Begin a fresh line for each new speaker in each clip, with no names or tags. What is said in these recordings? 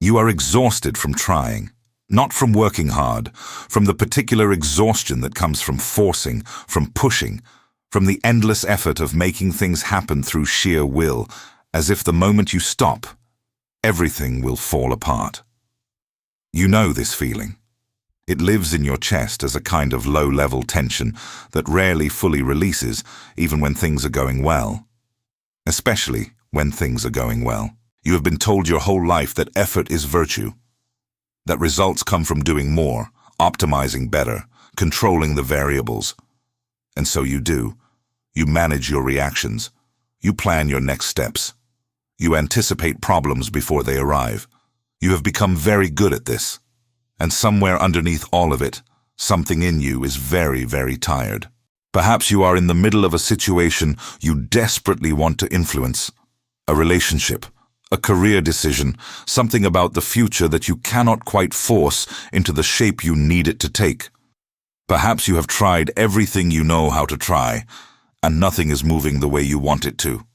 You are exhausted from trying, not from working hard, from the particular exhaustion that comes from forcing, from pushing, from the endless effort of making things happen through sheer will, as if the moment you stop, everything will fall apart. You know this feeling. It lives in your chest as a kind of low-level tension that rarely fully releases, even when things are going well. Especially when things are going well. You have been told your whole life that effort is virtue, that results come from doing more, optimizing better, controlling the variables. And so you do. You manage your reactions. You plan your next steps. You anticipate problems before they arrive. You have become very good at this. And somewhere underneath all of it, something in you is very, very tired. Perhaps you are in the middle of a situation you desperately want to influence. A relationship, a career decision, something about the future that you cannot quite force into the shape you need it to take. Perhaps you have tried everything you know how to try, and nothing is moving the way you want it to.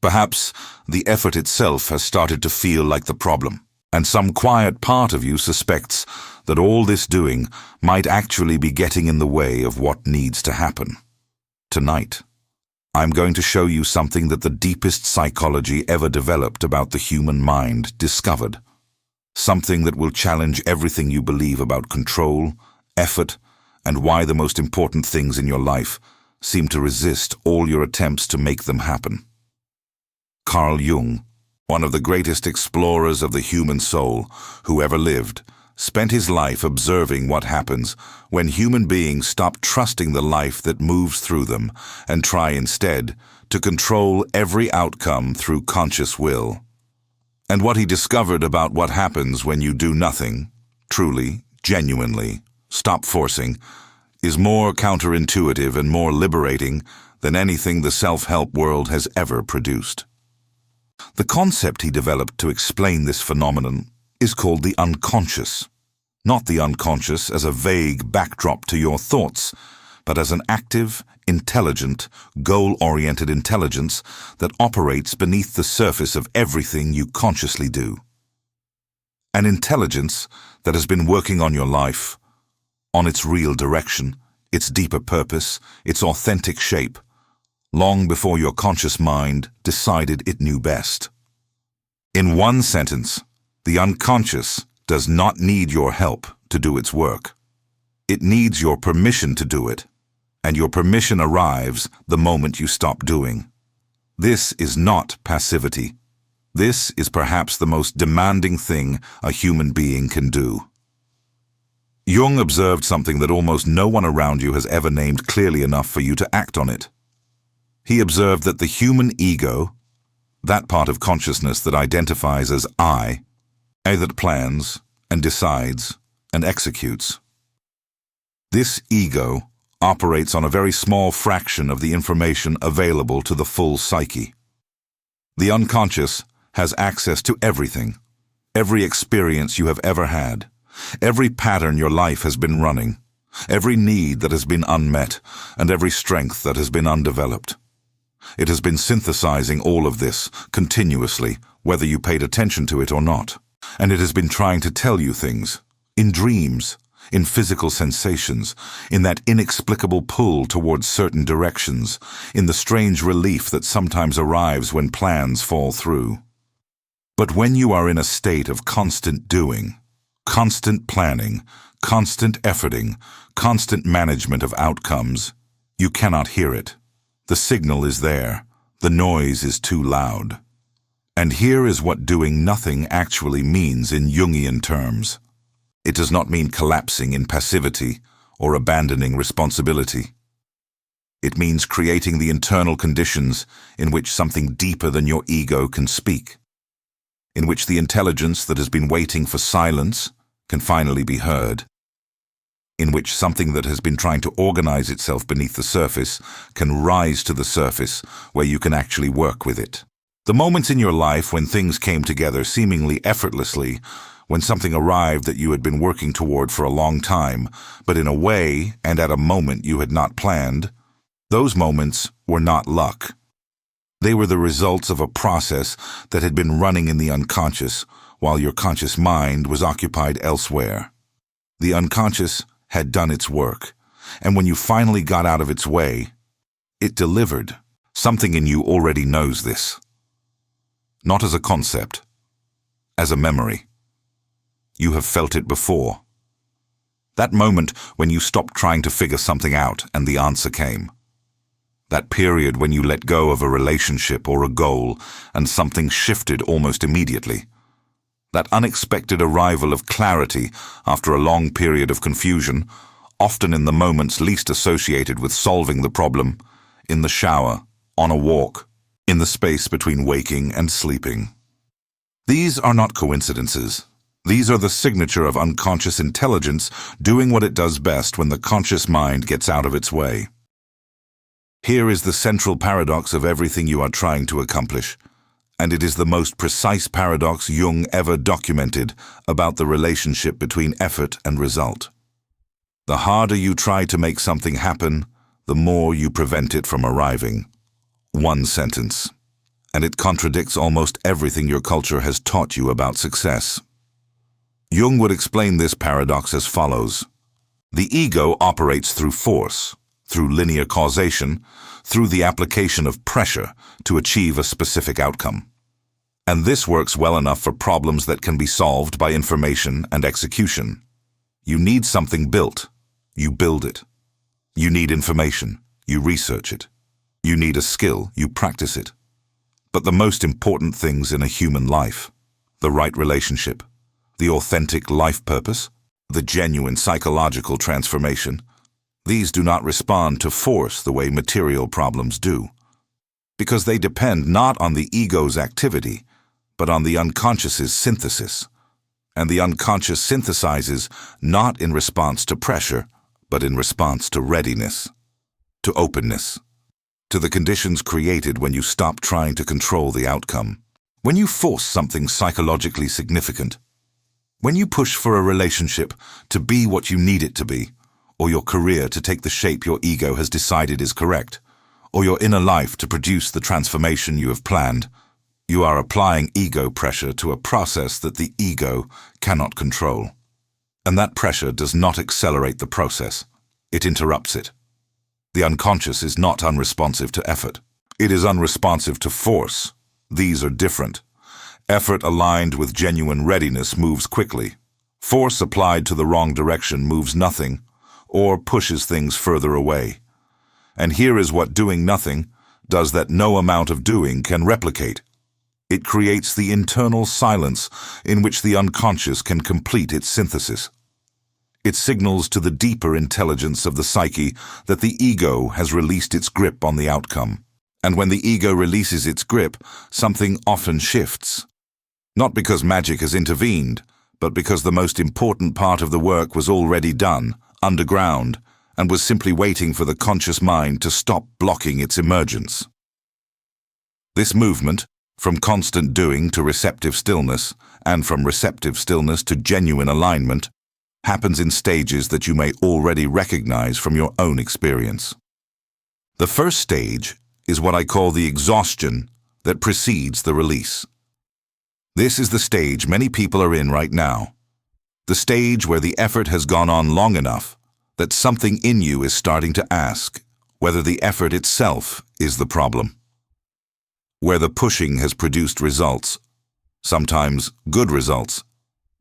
Perhaps the effort itself has started to feel like the problem, and some quiet part of you suspects that all this doing might actually be getting in the way of what needs to happen. Tonight, I'm going to show you something that the deepest psychology ever developed about the human mind discovered. Something that will challenge everything you believe about control, effort, and why the most important things in your life seem to resist all your attempts to make them happen. Carl Jung, one of the greatest explorers of the human soul who ever lived, spent his life observing what happens when human beings stop trusting the life that moves through them and try instead to control every outcome through conscious will. And what he discovered about what happens when you do nothing, truly, genuinely, stop forcing, is more counterintuitive and more liberating than anything the self-help world has ever produced. The concept he developed to explain this phenomenon is called the unconscious. Not the unconscious as a vague backdrop to your thoughts, but as an active, intelligent, goal-oriented intelligence that operates beneath the surface of everything you consciously do. An intelligence that has been working on your life, on its real direction, its deeper purpose, its authentic shape, long before your conscious mind decided it knew best. In one sentence, the unconscious does not need your help to do its work. It needs your permission to do it, and your permission arrives the moment you stop doing. This is not passivity. This is perhaps the most demanding thing a human being can do. Jung observed something that almost no one around you has ever named clearly enough for you to act on it. He observed that the human ego, that part of consciousness that identifies as I, that plans and decides and executes. This ego operates on a very small fraction of the information available to the full psyche. The unconscious has access to everything, every experience you have ever had, every pattern your life has been running, every need that has been unmet, and every strength that has been undeveloped. It has been synthesizing all of this continuously, whether you paid attention to it or not. And it has been trying to tell you things, in dreams, in physical sensations, in that inexplicable pull towards certain directions, in the strange relief that sometimes arrives when plans fall through. But when you are in a state of constant doing, constant planning, constant efforting, constant management of outcomes, you cannot hear it. The signal is there. The noise is too loud. And here is what doing nothing actually means in Jungian terms. It does not mean collapsing in passivity or abandoning responsibility. It means creating the internal conditions in which something deeper than your ego can speak, in which the intelligence that has been waiting for silence can finally be heard, in which something that has been trying to organize itself beneath the surface can rise to the surface where you can actually work with it. The moments in your life when things came together seemingly effortlessly, when something arrived that you had been working toward for a long time, but in a way and at a moment you had not planned, those moments were not luck. They were the results of a process that had been running in the unconscious, while your conscious mind was occupied elsewhere. The unconscious had done its work, and when you finally got out of its way, it delivered. Something in you already knows this. Not as a concept, as a memory. You have felt it before. That moment when you stopped trying to figure something out and the answer came. That period when you let go of a relationship or a goal and something shifted almost immediately. That unexpected arrival of clarity after a long period of confusion, often in the moments least associated with solving the problem, in the shower, on a walk, in the space between waking and sleeping. These are not coincidences. These are the signature of unconscious intelligence doing what it does best when the conscious mind gets out of its way. Here is the central paradox of everything you are trying to accomplish, and it is the most precise paradox Jung ever documented about the relationship between effort and result. The harder you try to make something happen, the more you prevent it from arriving. One sentence, and it contradicts almost everything your culture has taught you about success. Jung would explain this paradox as follows. The ego operates through force, through linear causation, through the application of pressure to achieve a specific outcome. And this works well enough for problems that can be solved by information and execution. You need something built, you build it. You need information, you research it. You need a skill, you practice it. But the most important things in a human life, the right relationship, the authentic life purpose, the genuine psychological transformation, these do not respond to force the way material problems do, because they depend not on the ego's activity, but on the unconscious's synthesis. And the unconscious synthesizes not in response to pressure, but in response to readiness, to openness, to the conditions created when you stop trying to control the outcome. When you force something psychologically significant, when you push for a relationship to be what you need it to be, or your career to take the shape your ego has decided is correct, or your inner life to produce the transformation you have planned, you are applying ego pressure to a process that the ego cannot control. And that pressure does not accelerate the process. It interrupts it. The unconscious is not unresponsive to effort. It is unresponsive to force. These are different. Effort aligned with genuine readiness moves quickly. Force applied to the wrong direction moves nothing, or pushes things further away. And here is what doing nothing does that no amount of doing can replicate. It creates the internal silence in which the unconscious can complete its synthesis. It signals to the deeper intelligence of the psyche that the ego has released its grip on the outcome. And when the ego releases its grip, something often shifts. Not because magic has intervened, but because the most important part of the work was already done, underground, and was simply waiting for the conscious mind to stop blocking its emergence. This movement, from constant doing to receptive stillness, and from receptive stillness to genuine alignment, happens in stages that you may already recognize from your own experience. The first stage is what I call the exhaustion that precedes the release. This is the stage many people are in right now. The stage where the effort has gone on long enough that something in you is starting to ask whether the effort itself is the problem. Where the pushing has produced results, sometimes good results,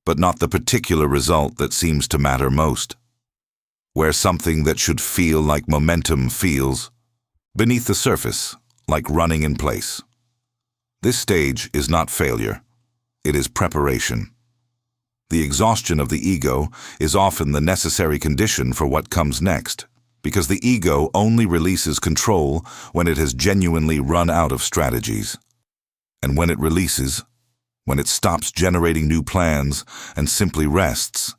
but not the particular result that seems to matter most. Where something that should feel like momentum feels, beneath the surface, like running in place. This stage is not failure. It is preparation. The exhaustion of the ego is often the necessary condition for what comes next, because the ego only releases control when it has genuinely run out of strategies. And when it releases, when it stops generating new plans and simply rests,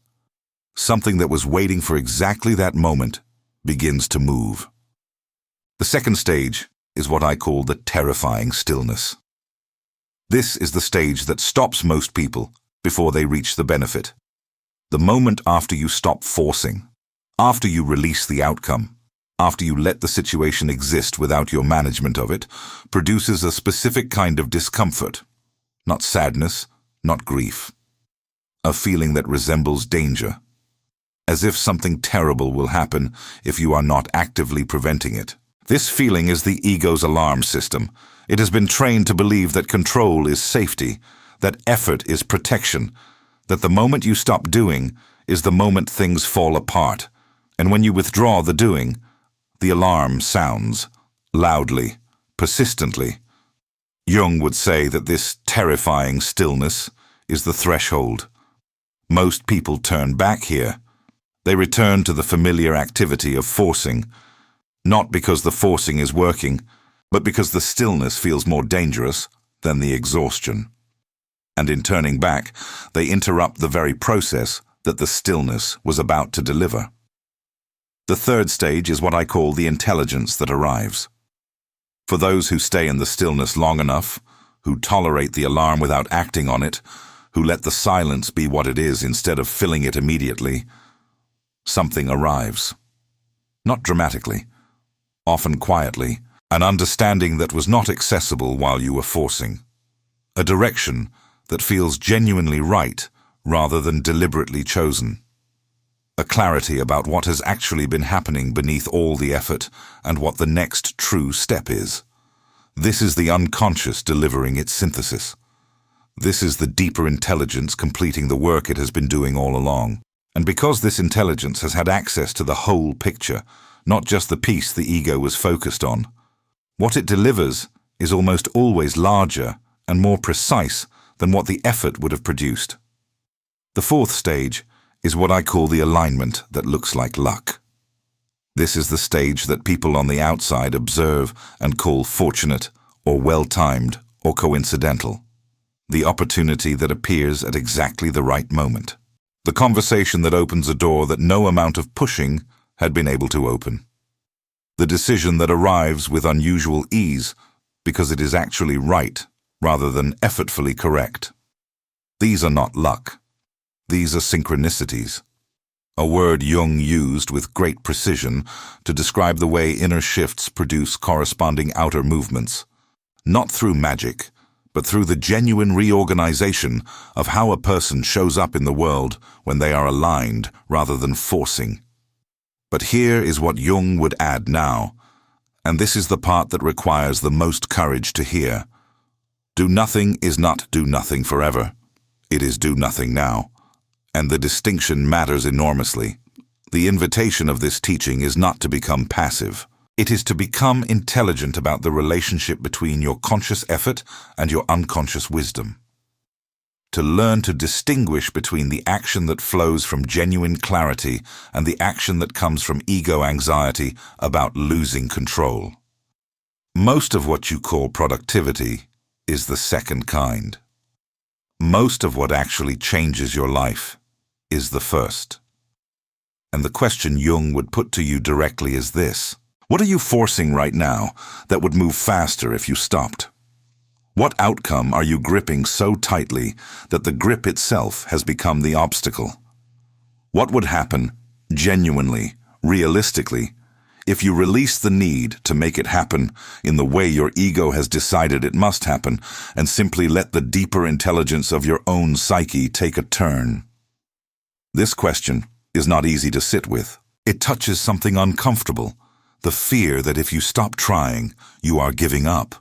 something that was waiting for exactly that moment begins to move. The second stage is what I call the terrifying stillness. This is the stage that stops most people before they reach the benefit. The moment after you stop forcing, after you release the outcome, after you let the situation exist without your management of it, produces a specific kind of discomfort. Not sadness, not grief. A feeling that resembles danger, as if something terrible will happen if you are not actively preventing it. This feeling is the ego's alarm system. It has been trained to believe that control is safety, that effort is protection, that the moment you stop doing is the moment things fall apart. And when you withdraw the doing, the alarm sounds loudly, persistently. Jung would say that this terrifying stillness is the threshold. Most people turn back here. They return to the familiar activity of forcing, not because the forcing is working, but because the stillness feels more dangerous than the exhaustion. And in turning back, they interrupt the very process that the stillness was about to deliver. The third stage is what I call the intelligence that arrives. For those who stay in the stillness long enough, who tolerate the alarm without acting on it, who let the silence be what it is instead of filling it immediately, something arrives. Not dramatically, often quietly, an understanding that was not accessible while you were forcing. A direction that feels genuinely right rather than deliberately chosen. A clarity about what has actually been happening beneath all the effort and what the next true step is. This is the unconscious delivering its synthesis. This is the deeper intelligence completing the work it has been doing all along. And because this intelligence has had access to the whole picture, not just the piece the ego was focused on, what it delivers is almost always larger and more precise than what the effort would have produced. The fourth stage is what I call the alignment that looks like luck. This is the stage that people on the outside observe and call fortunate or well-timed or coincidental. The opportunity that appears at exactly the right moment. The conversation that opens a door that no amount of pushing had been able to open. The decision that arrives with unusual ease because it is actually right rather than effortfully correct. These are not luck. These are synchronicities, a word Jung used with great precision to describe the way inner shifts produce corresponding outer movements, not through magic, but through the genuine reorganization of how a person shows up in the world when they are aligned rather than forcing. But here is what Jung would add now, and this is the part that requires the most courage to hear. Do nothing is not do nothing forever. It is do nothing now. And the distinction matters enormously. The invitation of this teaching is not to become passive. It is to become intelligent about the relationship between your conscious effort and your unconscious wisdom. To learn to distinguish between the action that flows from genuine clarity and the action that comes from ego anxiety about losing control. Most of what you call productivity is the second kind. Most of what actually changes your life is the first. And the question Jung would put to you directly is this: what are you forcing right now that would move faster if you stopped? What outcome are you gripping so tightly that the grip itself has become the obstacle? What would happen, genuinely, realistically, if you release the need to make it happen in the way your ego has decided it must happen and simply let the deeper intelligence of your own psyche take a turn? This question is not easy to sit with. It touches something uncomfortable, the fear that if you stop trying, you are giving up.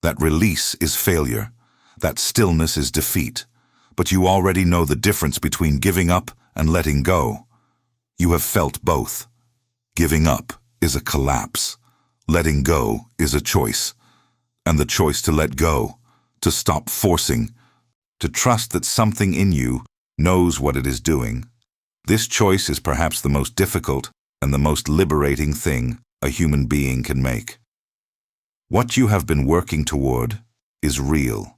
That release is failure, that stillness is defeat, but you already know the difference between giving up and letting go. You have felt both. Giving up is a collapse. Letting go is a choice. And the choice to let go, to stop forcing, to trust that something in you knows what it is doing. This choice is perhaps the most difficult and the most liberating thing a human being can make. What you have been working toward is real.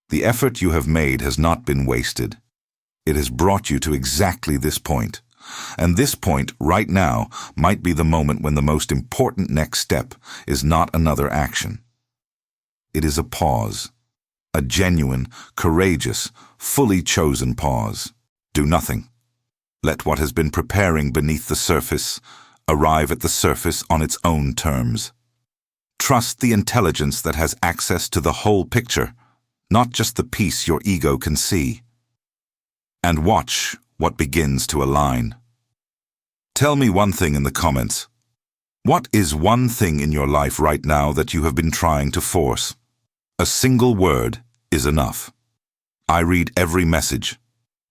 The effort you have made has not been wasted. It has brought you to exactly this point. And this point, right now, might be the moment when the most important next step is not another action. It is a pause. A genuine, courageous, fully chosen pause. Do nothing. Let what has been preparing beneath the surface arrive at the surface on its own terms. Trust the intelligence that has access to the whole picture, not just the piece your ego can see. And watch what begins to align. Tell me one thing in the comments. What is one thing in your life right now that you have been trying to force? A single word is enough. I read every message.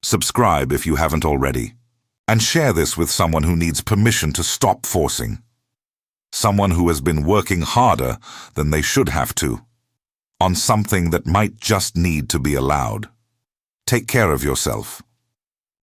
Subscribe if you haven't already. And share this with someone who needs permission to stop forcing. Someone who has been working harder than they should have to, on something that might just need to be allowed. Take care of yourself.